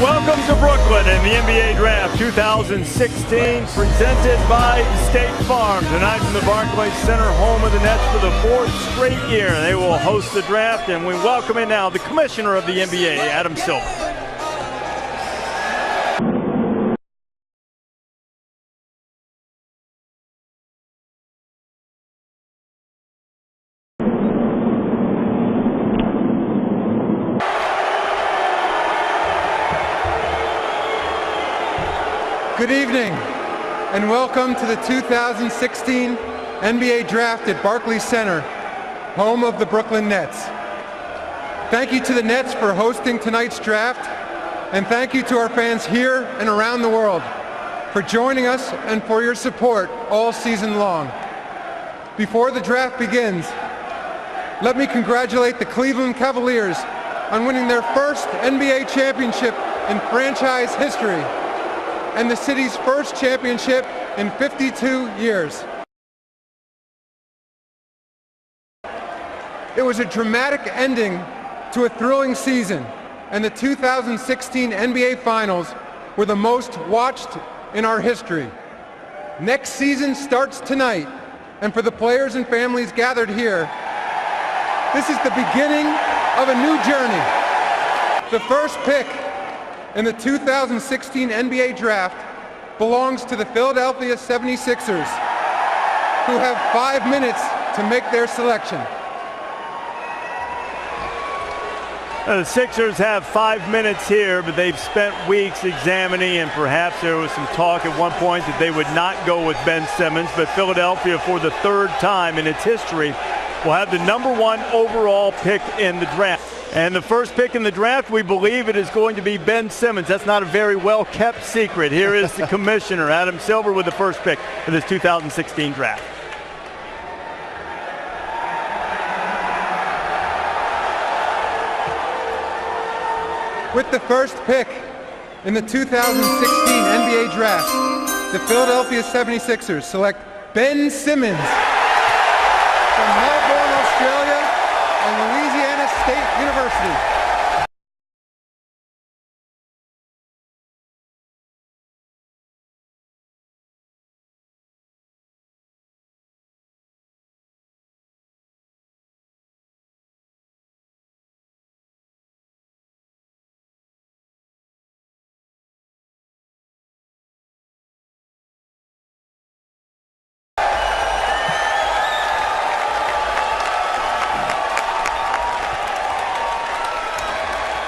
Welcome to Brooklyn and the NBA Draft 2016, presented by State Farm. Tonight from the Barclays Center, home of the Nets for the fourth straight year. They will host the draft, and we welcome in now the commissioner of the NBA, Adam Silver. Good evening, and welcome to the 2016 NBA Draft at Barclays Center, home of the Brooklyn Nets. Thank you to the Nets for hosting tonight's draft, and thank you to our fans here and around the world for joining us and for your support all season long. Before the draft begins, let me congratulate the Cleveland Cavaliers on winning their first NBA championship in franchise history, and the city's first championship in 52 years. It was a dramatic ending to a thrilling season, and the 2016 NBA Finals were the most watched in our history. Next season starts tonight, and for the players and families gathered here, this is the beginning of a new journey. The first pick in the 2016 NBA Draft belongs to the Philadelphia 76ers, who have 5 minutes to make their selection. The Sixers have 5 minutes here, but they've spent weeks examining, and perhaps there was some talk at one point that they would not go with Ben Simmons, but Philadelphia, for the third time in its history, will have the #1 overall pick in the draft. And the first pick in the draft, we believe it is going to be Ben Simmons. That's not a very well-kept secret. Here is the commissioner, Adam Silver, with the first pick of this 2016 draft. With the first pick in the 2016 NBA Draft, the Philadelphia 76ers select Ben Simmons from Melbourne, Australia, and Louisiana State University.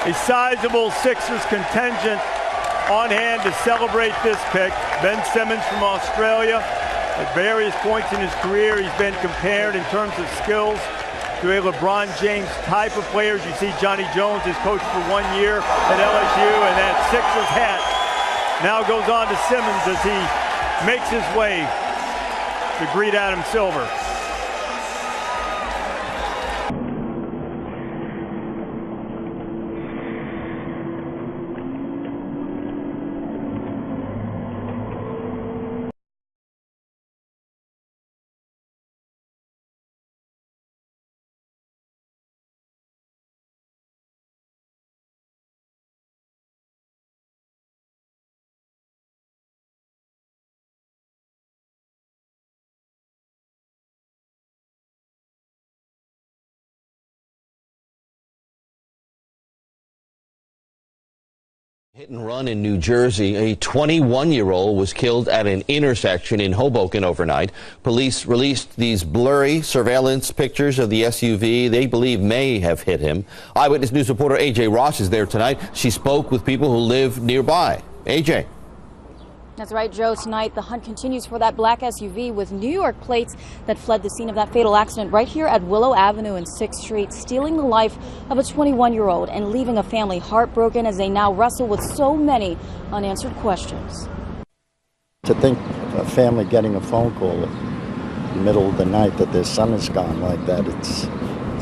A sizable Sixers contingent on hand to celebrate this pick. Ben Simmons from Australia. At various points in his career, he's been compared in terms of skills to a LeBron James type of player. You see Johnny Jones has coached for 1 year at LSU, and that Sixers hat now goes on to Simmons as he makes his way to greet Adam Silver. Hit and run in New Jersey. A 21-year-old was killed at an intersection in Hoboken overnight. Police released these blurry surveillance pictures of the SUV they believe may have hit him. Eyewitness News reporter A.J. Ross is there tonight. She spoke with people who live nearby. A.J. That's right, Joe. Tonight, the hunt continues for that black SUV with New York plates that fled the scene of that fatal accident right here at Willow Avenue and 6th Street, stealing the life of a 21-year-old and leaving a family heartbroken as they now wrestle with so many unanswered questions. To think of a family getting a phone call in the middle of the night that their son is gone like that, it's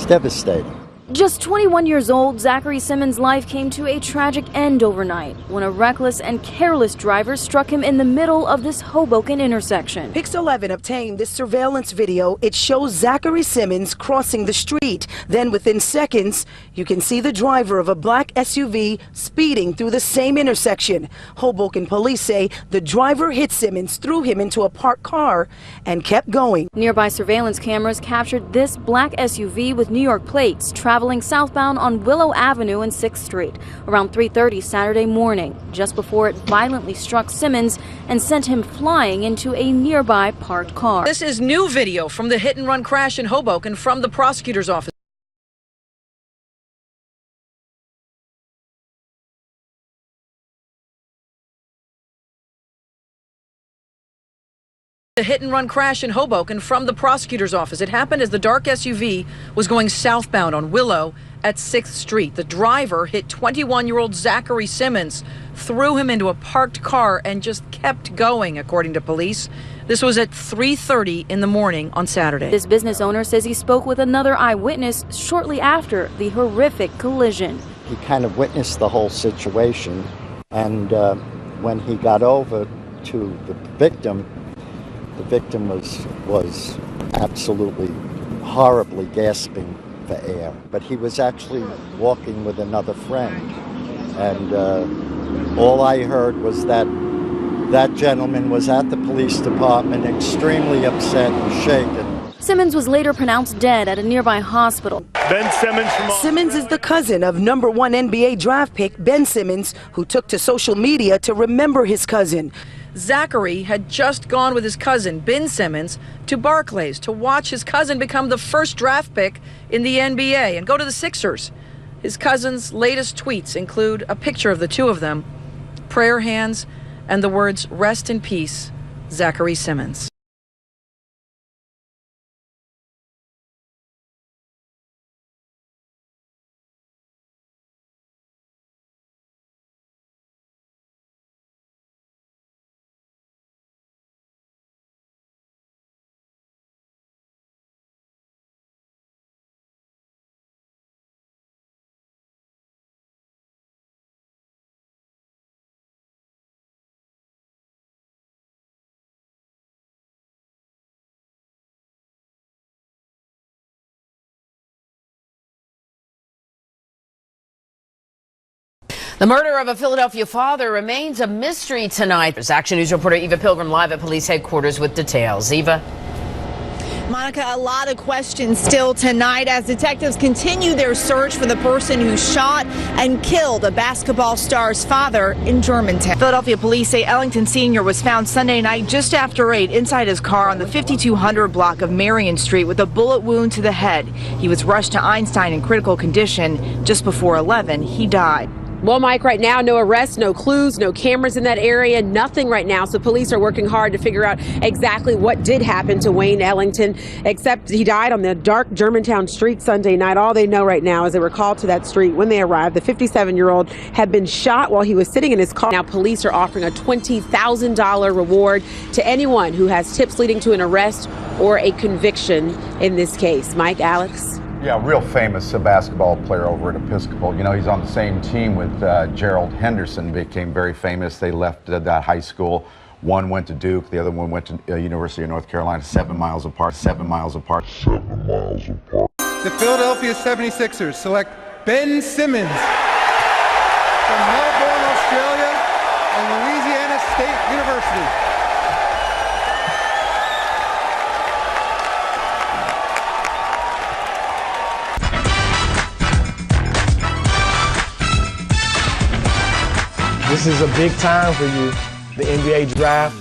devastating. Just 21 years old, Zachary Simmons' life came to a tragic end overnight when a reckless and careless driver struck him in the middle of this Hoboken intersection. Pix 11 obtained this surveillance video. It shows Zachary Simmons crossing the street. Then within seconds, you can see the driver of a black SUV speeding through the same intersection. Hoboken police say the driver hit Simmons, threw him into a parked car, and kept going. Nearby surveillance cameras captured this black SUV with New York plates traveling southbound on Willow Avenue and 6th Street around 3:30 Saturday morning, just before it violently struck Simmons and sent him flying into a nearby parked car. This is new video from the hit-and-run crash in Hoboken from the prosecutor's office. The hit-and-run crash in Hoboken from the prosecutor's office. It happened as the dark SUV was going southbound on Willow at 6th Street. The driver hit 21-year-old Zachary Simmons, threw him into a parked car, and just kept going, according to police. This was at 3:30 in the morning on Saturday. This business owner says he spoke with another eyewitness shortly after the horrific collision. He kind of witnessed the whole situation, and when he got over to the victim was absolutely horribly gasping for air. But he was actually walking with another friend, and all I heard was that gentleman was at the police department extremely upset and shaken. Simmons was later pronounced dead at a nearby hospital. Ben Simmons Simmons is the cousin of #1 NBA draft pick Ben Simmons, who took to social media to remember his cousin. Zachary had just gone with his cousin, Ben Simmons, to Barclays to watch his cousin become the first draft pick in the NBA and go to the Sixers. His cousin's latest tweets include a picture of the two of them, prayer hands, and the words, "Rest in peace, Zachary Simmons." The murder of a Philadelphia father remains a mystery tonight. There's Action News reporter Eva Pilgrim live at police headquarters with details. Eva. Monica, a lot of questions still tonight as detectives continue their search for the person who shot and killed a basketball star's father in Germantown. Philadelphia police say Ellington Sr. was found Sunday night just after 8 inside his car on the 5200 block of Marion Street with a bullet wound to the head. He was rushed to Einstein in critical condition. Just before 11, he died. Well, Mike, right now, no arrests, no clues, no cameras in that area, nothing right now. So police are working hard to figure out exactly what did happen to Wayne Ellington, except he died on the dark Germantown street Sunday night. All they know right now is they were called to that street when they arrived. The 57-year-old had been shot while he was sitting in his car. Now police are offering a $20,000 reward to anyone who has tips leading to an arrest or a conviction in this case. Mike, Alex? Yeah, real famous basketball player over at Episcopal. You know, he's on the same team with Gerald Henderson, became very famous. They left that high school. One went to Duke, the other one went to University of North Carolina, 7 miles apart, 7 miles apart. 7 miles apart. The Philadelphia 76ers select Ben Simmons from Melbourne, Australia, and Louisiana State University. This is a big time for you, the NBA draft.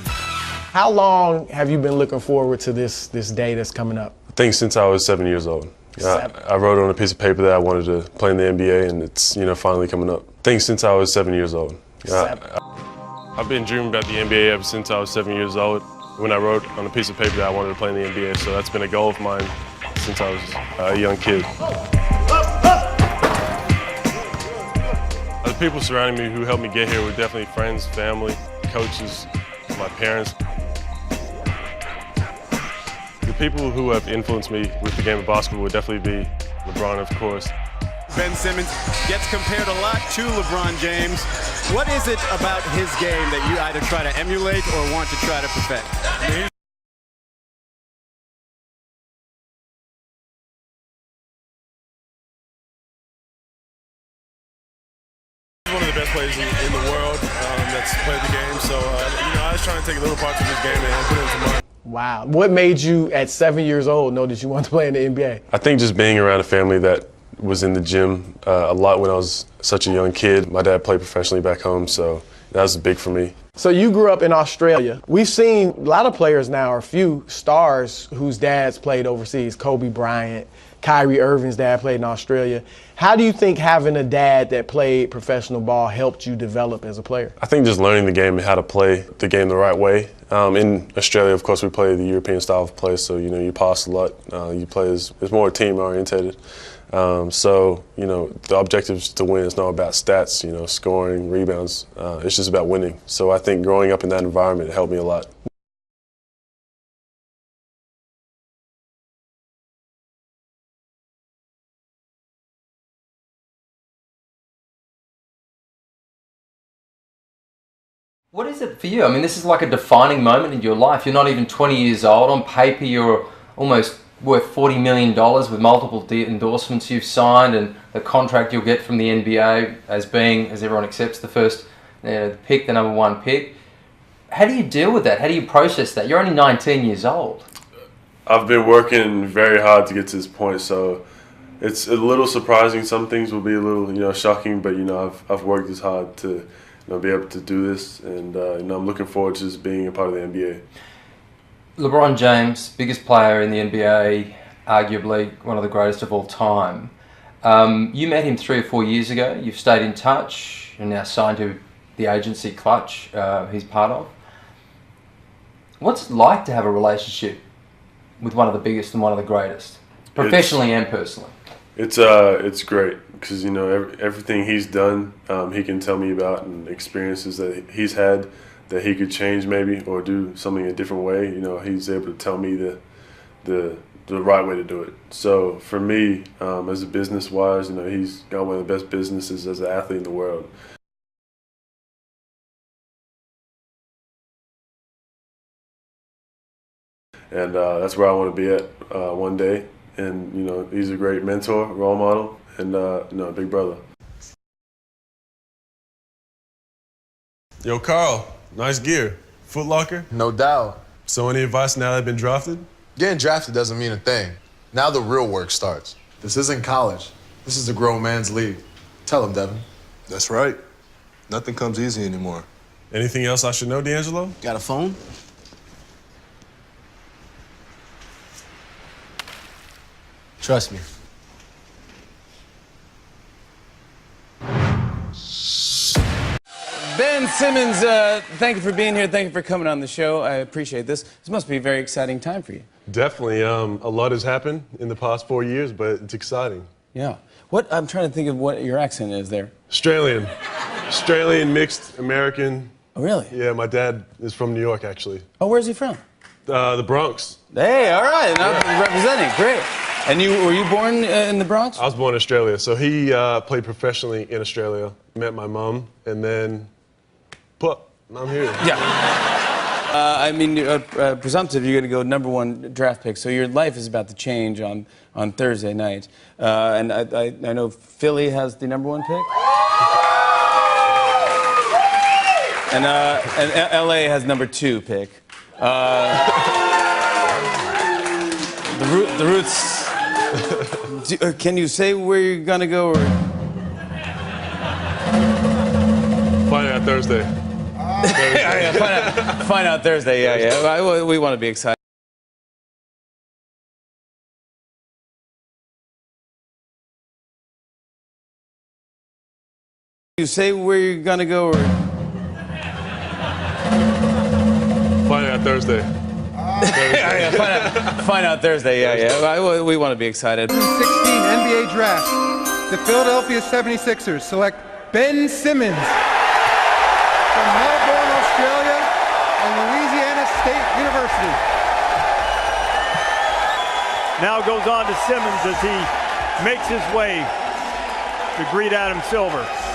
How long have you been looking forward to this day that's coming up? I think since I was 7 years old. I wrote on a piece of paper that I wanted to play in the NBA, and it's finally coming up. I think since I was 7 years old. I've been dreaming about the NBA ever since I was 7 years old. When I wrote on a piece of paper that I wanted to play in the NBA, so that's been a goal of mine since I was a young kid. The people surrounding me who helped me get here were definitely friends, family, coaches, my parents. The people who have influenced me with the game of basketball would definitely be LeBron, of course, Ben Simmons gets compared a lot to LeBron James. What is it about his game that you either try to emulate or want to try to perfect? He's one of the best players in the world that's played the game. So, I was trying to take little parts of his game and put it into mine. Wow. What made you, at 7 years old, know that you wanted to play in the NBA? I think just being around a family that was in the gym a lot when I was such a young kid. My dad played professionally back home, so that was big for me. So you grew up in Australia. We've seen a lot of players now, or a few stars whose dads played overseas. Kobe Bryant, Kyrie Irving's dad played in Australia. How do you think having a dad that played professional ball helped you develop as a player? I think just learning the game and how to play the game the right way. In Australia, of course, we play the European style of play, so you pass a lot. You play it's more team orientated. So the objective is to win. It's not about stats, scoring, rebounds. It's just about winning. So I think growing up in that environment helped me a lot. What is it for you? I mean, this is like a defining moment in your life. You're not even 20 years old. On paper, you're almost worth $40 million with multiple endorsements you've signed and the contract you'll get from the NBA as being, as everyone accepts, the first pick, the number one pick. How do you deal with that? How do you process that? You're only 19 years old. I've been working very hard to get to this point, so it's a little surprising. Some things will be a little, shocking, but I've worked as hard to be able to do this, and I'm looking forward to just being a part of the NBA. LeBron James, biggest player in the NBA, arguably one of the greatest of all time. You met him 3 or 4 years ago. You've stayed in touch and now signed to the agency Clutch he's part of. What's it like to have a relationship with one of the biggest and one of the greatest, professionally and personally? It's great because everything he's done, he can tell me about, and experiences that he's had that he could change maybe or do something a different way. He's able to tell me the right way to do it. So for me, as a business wise, he's got one of the best businesses as an athlete in the world. And that's where I want to be at one day. And he's a great mentor, role model, and a big brother. Yo, Carl, nice gear. Foot Locker? No doubt. So any advice now that I've been drafted? Getting drafted doesn't mean a thing. Now the real work starts. This isn't college. This is a grown man's league. Tell him, Devin. That's right. Nothing comes easy anymore. Anything else I should know, D'Angelo? Got a phone? Trust me. Ben Simmons, thank you for being here. Thank you for coming on the show. I appreciate this. This must be a very exciting time for you. Definitely. A lot has happened in the past 4 years, but it's exciting. Yeah. I'm trying to think of what your accent is there. Australian. Australian, mixed, American. Oh, really? Yeah, my dad is from New York, actually. Oh, where's he from? The Bronx. Hey, all right. Now representing. Great. And were you born in the Bronx? I was born in Australia. So he played professionally in Australia. Met my mom, and then, I'm here. Yeah. Presumptive, you're going to go #1 draft pick. So your life is about to change on Thursday night. And I know Philly has the #1 pick. And LA has #2 pick. The Roots. Can you say where you're gonna go? Or? Find out Thursday. Find out Thursday. Yeah. We want to be excited. You say where you're gonna go? Or? Find out Thursday. Find out Thursday. Yeah. We want to be excited. 2016 NBA Draft. The Philadelphia 76ers select Ben Simmons from Melbourne, Australia, and Louisiana State University. Now goes on to Simmons as he makes his way to greet Adam Silver.